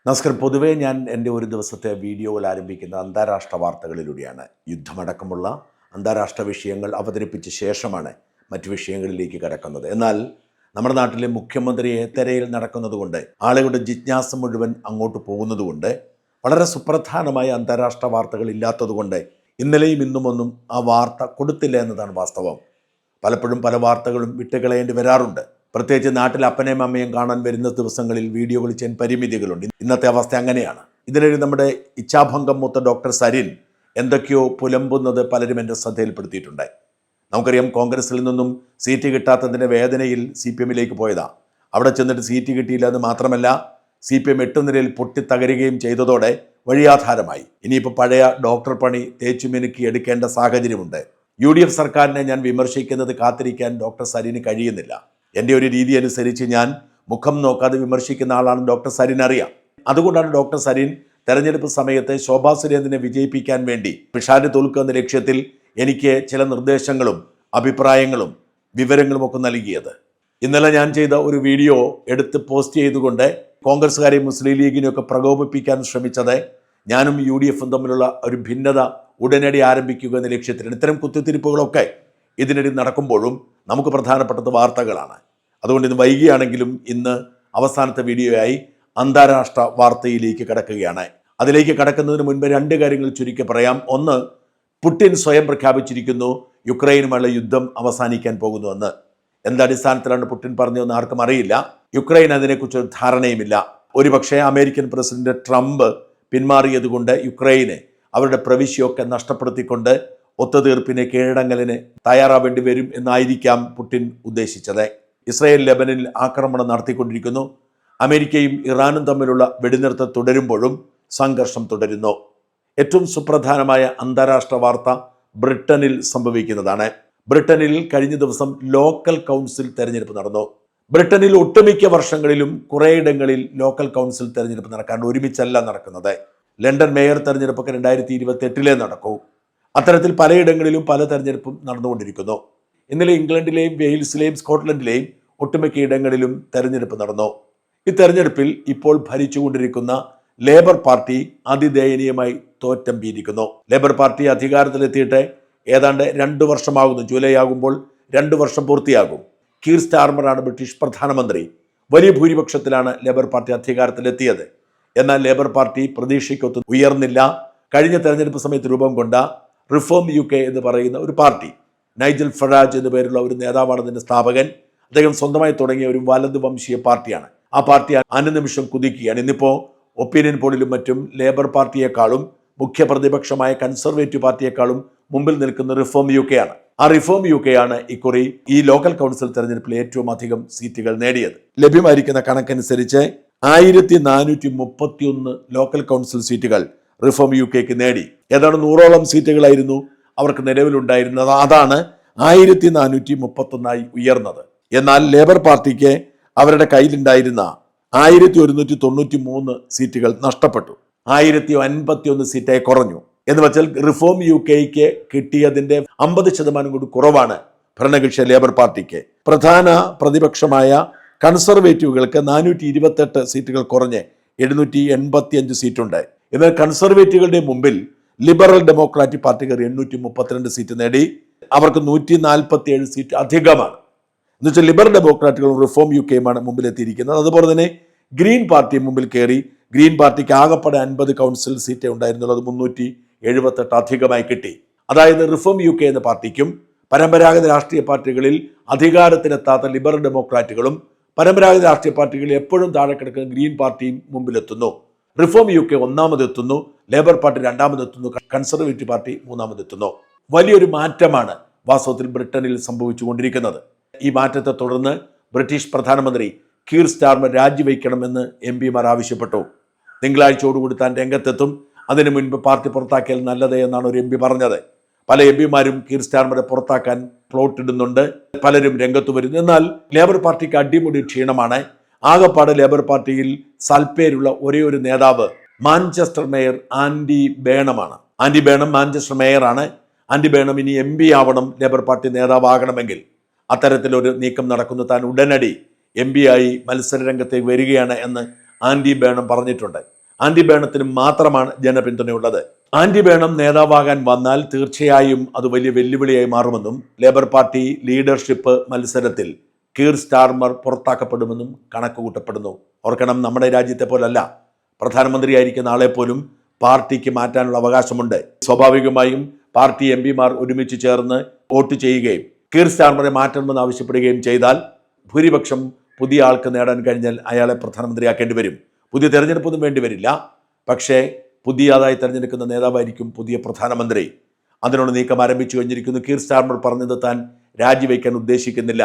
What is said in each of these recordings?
നമസ്കാരം. പൊതുവേ ഞാൻ എൻ്റെ ഒരു ദിവസത്തെ വീഡിയോകൾ ആരംഭിക്കുന്ന അന്താരാഷ്ട്ര വാർത്തകളിലൂടെയാണ്. യുദ്ധമടക്കമുള്ള അന്താരാഷ്ട്ര വിഷയങ്ങൾ അവതരിപ്പിച്ച ശേഷമാണ് മറ്റു വിഷയങ്ങളിലേക്ക് കടക്കുന്നത്. എന്നാൽ നമ്മുടെ നാട്ടിലെ മുഖ്യമന്ത്രിയെ തെരയിൽ നടക്കുന്നതുകൊണ്ട്, ആളുകളുടെ ജിജ്ഞാസ മുഴുവൻ അങ്ങോട്ട് പോകുന്നതുകൊണ്ട്, വളരെ സുപ്രധാനമായ അന്താരാഷ്ട്ര വാർത്തകൾ ഇല്ലാത്തതുകൊണ്ട് ഇന്നലെയും ഇന്നുമൊന്നും ആ വാർത്ത കൊടുത്തില്ല എന്നതാണ് വാസ്തവം. പലപ്പോഴും പല വാർത്തകളും വിട്ടുകളയേണ്ടി വരാറുണ്ട്. പ്രത്യേകിച്ച് നാട്ടിൽ അപ്പനെയും അമ്മയും കാണാൻ വരുന്ന ദിവസങ്ങളിൽ വീഡിയോകൾ ചെയ്യാൻ പരിമിതികളുണ്ട്. ഇന്നത്തെ അവസ്ഥ അങ്ങനെയാണ്. ഇതിനൊരു നമ്മുടെ ഇച്ഛാഭംഗം മൂത്ത ഡോക്ടർ സരിൻ എന്തൊക്കെയോ പുലമ്പുന്നത് പലരും എൻ്റെ ശ്രദ്ധയിൽപ്പെടുത്തിയിട്ടുണ്ട്. നമുക്കറിയാം, കോൺഗ്രസിൽ നിന്നും സീറ്റ് കിട്ടാത്തതിൻ്റെ വേദനയിൽ CPM-ലേക്ക് പോയതാണ്. അവിടെ ചെന്നിട്ട് സീറ്റ് കിട്ടിയില്ല എന്ന് മാത്രമല്ല, CPM 8 നിരയിൽ പൊട്ടിത്തകരുകയും ചെയ്തതോടെ വഴിയാധാരമായി. ഇനിയിപ്പോൾ പഴയ ഡോക്ടർ പണി തേച്ചുമിനുക്കി എടുക്കേണ്ട സാഹചര്യമുണ്ട്. UDF സർക്കാരിനെ ഞാൻ വിമർശിക്കുന്നത് കാത്തിരിക്കാൻ ഡോക്ടർ സരിന് കഴിയുന്നില്ല. എൻ്റെ ഒരു രീതി അനുസരിച്ച് ഞാൻ മുഖം നോക്കാതെ വിമർശിക്കുന്ന ആളാണ് ഡോക്ടർ സരിൻ, അറിയാം. അതുകൊണ്ടാണ് ഡോക്ടർ സരിൻ തെരഞ്ഞെടുപ്പ് സമയത്ത് ശോഭാ സുരേന്ദ്രനെ വിജയിപ്പിക്കാൻ വേണ്ടി പിഷാര് തോൽക്കുക എന്ന ലക്ഷ്യത്തിൽ എനിക്ക് ചില നിർദ്ദേശങ്ങളും അഭിപ്രായങ്ങളും വിവരങ്ങളും ഒക്കെ നൽകിയത്. ഇന്നലെ ഞാൻ ചെയ്ത ഒരു വീഡിയോ എടുത്ത് പോസ്റ്റ് ചെയ്തുകൊണ്ട് കോൺഗ്രസ്സുകാരെയും മുസ്ലിം ലീഗിനെയൊക്കെ പ്രകോപിപ്പിക്കാൻ ശ്രമിച്ചത് ഞാനും UDF-ഉം തമ്മിലുള്ള ഒരു ഭിന്നത ഉടനടി ആരംഭിക്കുക എന്ന ലക്ഷ്യത്തിലാണ്. ഇത്തരം കുത്തിത്തിരിപ്പുകളൊക്കെ ഇതിനിടയിൽ നടക്കുമ്പോഴും നമുക്ക് പ്രധാനപ്പെട്ടത് വാർത്തകളാണ്. അതുകൊണ്ട് ഇന്ന് വൈകിയാണെങ്കിലും ഇന്ന് അവസാനത്തെ വീഡിയോയായി അന്താരാഷ്ട്ര വാർത്തയിലേക്ക് കടക്കുകയാണ്. അതിലേക്ക് കടക്കുന്നതിന് മുൻപ് രണ്ട് കാര്യങ്ങൾ ചുരുക്കി പറയാം. ഒന്ന്, പുടിൻ സ്വയം പ്രഖ്യാപിച്ചിരിക്കുന്നു യുക്രൈനുമായുള്ള യുദ്ധം അവസാനിക്കാൻ പോകുന്നുവെന്ന്. എന്തടിസ്ഥാനത്തിലാണ് പുടിൻ പറഞ്ഞതെന്ന് ആർക്കും അറിയില്ല. യുക്രൈൻ അതിനെക്കുറിച്ച് ധാരണയുമില്ല. ഒരുപക്ഷെ അമേരിക്കൻ പ്രസിഡന്റ് ട്രംപ് പിന്മാറിയതുകൊണ്ട് യുക്രൈന് അവരുടെ പ്രവിശ്യമൊക്കെ നഷ്ടപ്പെടുത്തിക്കൊണ്ട് ഒത്തുതീർപ്പിന് കീഴടങ്ങലിന് തയ്യാറാവേണ്ടി വരും എന്നായിരിക്കാം പുടിൻ ഉദ്ദേശിച്ചത്. ഇസ്രായേൽ ലെബനനിൽ ആക്രമണം നടത്തിക്കൊണ്ടിരിക്കുന്നു. അമേരിക്കയും ഇറാനും തമ്മിലുള്ള വെടിനിർത്തൽ തുടരുമ്പോഴും സംഘർഷം തുടരുന്നു. ഏറ്റവും സുപ്രധാനമായ അന്താരാഷ്ട്ര വാർത്ത ബ്രിട്ടനിൽ സംഭവിക്കുന്നതാണ്. ബ്രിട്ടനിൽ കഴിഞ്ഞ ദിവസം ലോക്കൽ കൗൺസിൽ തെരഞ്ഞെടുപ്പ് നടന്നു. ബ്രിട്ടനിൽ ഒട്ടുമിക്ക വർഷങ്ങളിലും കുറേയിടങ്ങളിൽ ലോക്കൽ കൗൺസിൽ തെരഞ്ഞെടുപ്പ് നടക്കാൻ ഒരുമിച്ചല്ല നടക്കുന്നത്. ലണ്ടൻ മേയർ തെരഞ്ഞെടുപ്പൊക്കെ 2028 നടക്കൂ. അത്തരത്തിൽ പലയിടങ്ങളിലും പല തെരഞ്ഞെടുപ്പും നടന്നുകൊണ്ടിരിക്കുന്നു. ഇന്നലെ ഇംഗ്ലണ്ടിലെയും വെയിൽസിലെയും സ്കോട്ട്ലൻഡിലെയും ഒട്ടുമിക്ക ഇടങ്ങളിലും തെരഞ്ഞെടുപ്പ് നടന്നു. ഈ തെരഞ്ഞെടുപ്പിൽ ഇപ്പോൾ ഭരിച്ചുകൊണ്ടിരിക്കുന്ന ലേബർ പാർട്ടി അതിദയനീയമായി തോറ്റമ്പീരിക്കുന്നു. ലേബർ പാർട്ടി അധികാരത്തിലെത്തിയിട്ട് ഏതാണ്ട് 2 വർഷമാകുന്നു. ജൂലൈ ആകുമ്പോൾ 2 വർഷം പൂർത്തിയാകും. കീർ സ്റ്റാർമറാണ് ബ്രിട്ടീഷ് പ്രധാനമന്ത്രി. വലിയ ഭൂരിപക്ഷത്തിലാണ് ലേബർ പാർട്ടി അധികാരത്തിലെത്തിയത്. എന്നാൽ ലേബർ പാർട്ടി പ്രതീക്ഷയ്ക്കൊത്ത് ഉയർന്നില്ല. കഴിഞ്ഞ തെരഞ്ഞെടുപ്പ് സമയത്ത് രൂപം കൊണ്ട റിഫോം UK എന്ന് പറയുന്ന ഒരു പാർട്ടി, നൈജൽ ഫറാജ് എന്നു പേരുള്ള ഒരു നേതാവാണ് അതിൻ്റെ സ്ഥാപകൻ. അദ്ദേഹം സ്വന്തമായി തുടങ്ങിയ ഒരു വലതു വംശീയ പാർട്ടിയാണ്. ആ പാർട്ടി അനുനിമിഷം കുതിക്കുകയാണ്. ഇന്നിപ്പോൾ ഒപ്പീനിയൻ പോളിലും മറ്റും ലേബർ പാർട്ടിയെക്കാളും മുഖ്യ പ്രതിപക്ഷമായ കൺസർവേറ്റീവ് പാർട്ടിയെക്കാളും മുമ്പിൽ നിൽക്കുന്ന റിഫോം UK ആണ്. ആ റിഫോം UK ആണ് ഇക്കുറി ഈ ലോക്കൽ കൗൺസിൽ തെരഞ്ഞെടുപ്പിൽ ഏറ്റവും അധികം സീറ്റുകൾ നേടിയത്. ലഭ്യമായിരിക്കുന്ന കണക്കനുസരിച്ച് 1431 ലോക്കൽ കൗൺസിൽ സീറ്റുകൾ റിഫോം UKക്ക് നേടി. ഏതാണ്ട് 100ഓളം സീറ്റുകളായിരുന്നു അവർക്ക് നിലവിലുണ്ടായിരുന്നത്. അതാണ് 1431 ഉയർന്നത്. എന്നാൽ ലേബർ പാർട്ടിക്ക് അവരുടെ കയ്യിലുണ്ടായിരുന്ന 1193 സീറ്റുകൾ നഷ്ടപ്പെട്ടു. 1051 സീറ്റായി കുറഞ്ഞു. എന്ന് വെച്ചാൽ റിഫോം UKക്ക് കിട്ടിയതിൻ്റെ 50% കൂടി കുറവാണ് ഭരണകക്ഷി ലേബർ പാർട്ടിക്ക്. പ്രധാന പ്രതിപക്ഷമായ കൺസർവേറ്റീവുകൾക്ക് 428 സീറ്റുകൾ കുറഞ്ഞ് 785 സീറ്റുണ്ട്. എന്നാൽ കൺസർവേറ്റീവുകളുടെ മുമ്പിൽ ലിബറൽ ഡെമോക്രാറ്റിക് പാർട്ടിക്കാർ 832 സീറ്റ് നേടി. അവർക്ക് 147 സീറ്റ് അധികമാണ്. എന്നുവെച്ചാൽ ലിബറൽ ഡെമോക്രാറ്റുകളും റിഫോം UKയുമാണ് മുമ്പിലെത്തിയിരിക്കുന്നത്. അതുപോലെ തന്നെ ഗ്രീൻ പാർട്ടി മുമ്പിൽ കയറി. ഗ്രീൻ പാർട്ടിക്ക് ആകെപ്പാടെ 50 കൗൺസിൽ സീറ്റേ ഉണ്ടായിരുന്നുള്ളത് 378 അധികമായി കിട്ടി. അതായത് റിഫോം UK എന്ന പാർട്ടിക്കും പരമ്പരാഗത രാഷ്ട്രീയ പാർട്ടികളിൽ അധികാരത്തിലെത്താത്ത ലിബറൽ ഡെമോക്രാറ്റുകളും പരമ്പരാഗത രാഷ്ട്രീയ പാർട്ടികളിൽ എപ്പോഴും താഴെ കിടക്കുന്ന ഗ്രീൻ പാർട്ടിയും മുമ്പിലെത്തുന്നു. റിഫോം UK ഒന്നാമതെത്തുന്നു, ലേബർ പാർട്ടി രണ്ടാമതെത്തുന്നു, കൺസർവേറ്റീവ് പാർട്ടി മൂന്നാമതെത്തുന്നു. വലിയൊരു മാറ്റമാണ് വാസ്തവത്തിൽ ബ്രിട്ടനിൽ സംഭവിച്ചുകൊണ്ടിരിക്കുന്നത്. ഈ മാറ്റത്തെ തുടർന്ന് ബ്രിട്ടീഷ് പ്രധാനമന്ത്രി കീർ സ്റ്റാർമർ രാജിവെക്കണമെന്ന് MP-മാർ ആവശ്യപ്പെട്ടു. തിങ്കളാഴ്ചയോടുകൂടി താൻ രംഗത്തെത്തും, അതിനു മുൻപ് പാർട്ടി പുറത്താക്കിയാൽ നല്ലത് എന്നാണ് ഒരു MP പറഞ്ഞത്. പല MP-മാരും കീർ സ്റ്റാർമറെ പുറത്താക്കാൻ പ്ലോട്ട് ഇടുന്നുണ്ട്. പലരും രംഗത്ത് വരുന്നു. എന്നാൽ ലേബർ പാർട്ടിക്ക് അടിമുടി ക്ഷീണമാണ്. ആകപ്പാട് ലേബർ പാർട്ടിയിൽ സൽപ്പേരുള്ള ഒരേ ഒരു നേതാവ് മാഞ്ചസ്റ്റർ മേയർ ആൻഡി ബേണമാണ്. ആൻഡി ബേണം മാഞ്ചസ്റ്റർ മേയറാണ്. ആൻഡി ബേണം ഇനി MP ആവണം ലേബർ പാർട്ടി നേതാവാകണമെങ്കിൽ. അത്തരത്തിലൊരു നീക്കം നടക്കുന്നു. താൻ ഉടനടി MP ആയി മത്സര രംഗത്തേക്ക് വരികയാണ് എന്ന് ആൻഡി ബേണം പറഞ്ഞിട്ടുണ്ട്. ആന്റി ബേണത്തിന് മാത്രമാണ് ജനപിന്തുണയുള്ളത്. ആന്റി ബേണം നേതാവാകാൻ വന്നാൽ തീർച്ചയായും അത് വലിയ വെല്ലുവിളിയായി മാറുമെന്നും ലേബർ പാർട്ടി ലീഡർഷിപ്പ് മത്സരത്തിൽ കീർ സ്റ്റാർമർ പുറത്താക്കപ്പെടുമെന്നും കണക്ക് കൂട്ടപ്പെടുന്നു. ഓർക്കണം, നമ്മുടെ രാജ്യത്തെ പോലല്ല. പ്രധാനമന്ത്രിയായിരിക്കുന്ന ആളെ പോലും പാർട്ടിക്ക് മാറ്റാനുള്ള അവകാശമുണ്ട്. സ്വാഭാവികമായും പാർട്ടി എംപിമാർ ഒരുമിച്ച് ചേർന്ന് വോട്ട് ചെയ്യുകയും കീർ സ്റ്റാർമറെ മാറ്റണമെന്ന് ആവശ്യപ്പെടുകയും ചെയ്താൽ ഭൂരിപക്ഷം പുതിയ ആൾക്ക് നേടാൻ കഴിഞ്ഞാൽ അയാളെ പ്രധാനമന്ത്രിയാക്കേണ്ടി വരും. പുതിയ തെരഞ്ഞെടുപ്പൊന്നും വേണ്ടി വരില്ല. പക്ഷേ പുതിയതായി തെരഞ്ഞെടുക്കുന്ന നേതാവായിരിക്കും പുതിയ പ്രധാനമന്ത്രി. അതിനുള്ള നീക്കം ആരംഭിച്ചു കഴിഞ്ഞിരിക്കുന്നു. കീർ സ്റ്റാർമർ പറഞ്ഞത് താൻ രാജിവെക്കാൻ ഉദ്ദേശിക്കുന്നില്ല,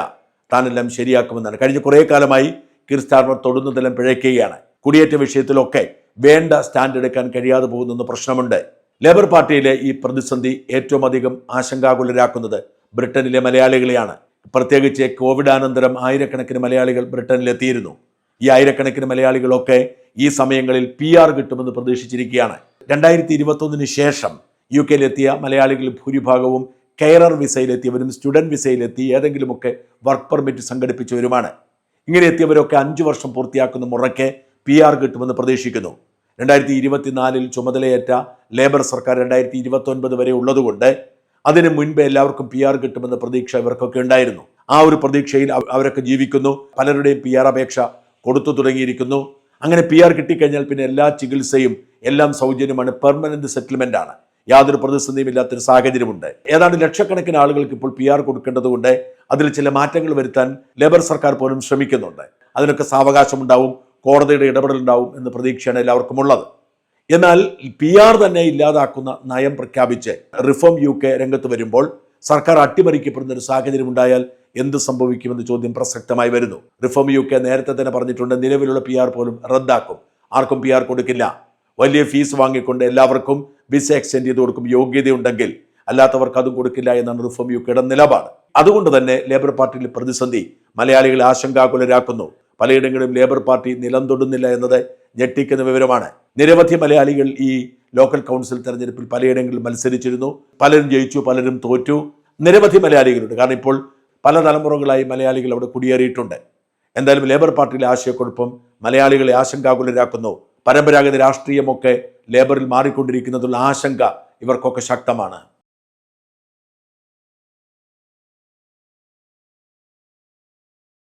താനെല്ലാം ശരിയാക്കുമെന്നാണ്. കഴിഞ്ഞ കുറേ കാലമായി കീർ സ്റ്റാർമർ തൊടുന്നതെല്ലാം പിഴയ്ക്കുകയാണ്. കുടിയേറ്റ വിഷയത്തിലൊക്കെ വേണ്ട സ്റ്റാൻഡ് എടുക്കാൻ കഴിയാതെ പോകുന്ന പ്രശ്നമുണ്ട്. ലേബർ പാർട്ടിയിലെ ഈ പ്രതിസന്ധി ഏറ്റവും അധികം ആശങ്കാകുലരാക്കുന്നത് ബ്രിട്ടനിലെ മലയാളികളെയാണ്. പ്രത്യേകിച്ച് കോവിഡാനന്തരം ആയിരക്കണക്കിന് മലയാളികൾ ബ്രിട്ടനിലെത്തിയിരുന്നു. ഈ ആയിരക്കണക്കിന് മലയാളികളൊക്കെ ഈ സമയങ്ങളിൽ PR കിട്ടുമെന്ന് പ്രതീക്ഷിച്ചിരിക്കുകയാണ്. 2021 ശേഷം UK മലയാളികൾ ഭൂരിഭാഗവും കെയറർ വിസയിലെത്തിയവരും സ്റ്റുഡൻറ് വിസയിലെത്തി ഏതെങ്കിലുമൊക്കെ വർക്ക് പെർമിറ്റ് സംഘടിപ്പിച്ചവരുമാണ്. ഇങ്ങനെ എത്തിയവരൊക്കെ 5 വർഷം പൂർത്തിയാക്കുന്ന മുറയ്ക്ക് PR കിട്ടുമെന്ന് പ്രതീക്ഷിക്കുന്നു. 2024 ചുമതലയേറ്റ ലേബർ സർക്കാർ 2029 വരെ ഉള്ളതുകൊണ്ട് അതിന് മുൻപ് എല്ലാവർക്കും PR കിട്ടുമെന്ന പ്രതീക്ഷ ഇവർക്കൊക്കെ ഉണ്ടായിരുന്നു. ആ ഒരു പ്രതീക്ഷയിൽ അവരൊക്കെ ജീവിക്കുന്നു. പലരുടെയും PR അപേക്ഷ കൊടുത്തു തുടങ്ങിയിരിക്കുന്നു. അങ്ങനെ PR കിട്ടിക്കഴിഞ്ഞാൽ പിന്നെ എല്ലാ ചികിത്സയും എല്ലാം സൗജന്യമാണ്. പെർമനന്റ് സെറ്റിൽമെന്റ് ആണ്. യാതൊരു പ്രതിസന്ധിയും ഇല്ലാത്തൊരു സാഹചര്യമുണ്ട്. ഏതാണ്ട് ലക്ഷക്കണക്കിന് ആളുകൾക്ക് ഇപ്പോൾ PR കൊടുക്കേണ്ടതുകൊണ്ട് അതിൽ ചില മാറ്റങ്ങൾ വരുത്താൻ ലേബർ സർക്കാർ പോലും ശ്രമിക്കുന്നുണ്ട്. അതിനൊക്കെ സാവകാശമുണ്ടാവും, കോടതിയുടെ ഇടപെടലുണ്ടാവും എന്ന പ്രതീക്ഷയാണ് എല്ലാവർക്കും ഉള്ളത്. എന്നാൽ PR തന്നെ ഇല്ലാതാക്കുന്ന നയം പ്രഖ്യാപിച്ച് റിഫോം UK രംഗത്ത് വരുമ്പോൾ സർക്കാർ അട്ടിമറിക്കപ്പെടുന്ന ഒരു സാഹചര്യം ഉണ്ടായാൽ എന്ത് സംഭവിക്കുമെന്ന ചോദ്യം പ്രസക്തമായി വരുന്നു. റിഫോം UK നേരത്തെ തന്നെ പറഞ്ഞിട്ടുണ്ട്, നിലവിലുള്ള PR പോലും റദ്ദാക്കും, ആർക്കും PR കൊടുക്കില്ല. വലിയ ഫീസ് വാങ്ങിക്കൊണ്ട് എല്ലാവർക്കും വിസ എക്സ്റ്റെൻഡ് ചെയ്ത് കൊടുക്കും യോഗ്യതയുണ്ടെങ്കിൽ, അല്ലാത്തവർക്ക് അതും കൊടുക്കില്ല എന്നാണ് റിഫോം UKയുടെ നിലപാട്. അതുകൊണ്ട് തന്നെ ലേബർ പാർട്ടിയിലെ പ്രതിസന്ധി മലയാളികളെ ആശങ്കാകുലരാക്കുന്നു. പലയിടങ്ങളിലും ലേബർ പാർട്ടി നിലം തൊടുന്നില്ല എന്നത് ഞെട്ടിക്കുന്ന വിവരമാണ്. നിരവധി മലയാളികൾ ഈ ലോക്കൽ കൗൺസിൽ തെരഞ്ഞെടുപ്പിൽ പലയിടങ്ങളിലും മത്സരിച്ചിരുന്നു. പലരും ജയിച്ചു, പലരും തോറ്റു. നിരവധി മലയാളികളുണ്ട്. കാരണം ഇപ്പോൾ പല തലമുറകളായി മലയാളികൾ അവിടെ കുടിയേറിയിട്ടുണ്ട്. എന്തായാലും ലേബർ പാർട്ടിയിലെ ആശയക്കുഴപ്പം മലയാളികളെ ആശങ്കാകുലരാക്കുന്നു. പരമ്പരാഗത രാഷ്ട്രീയമൊക്കെ ലേബറിൽ മാറിക്കൊണ്ടിരിക്കുന്നതുള്ള ആശങ്ക ഇവർക്കൊക്കെ ശക്തമാണ്.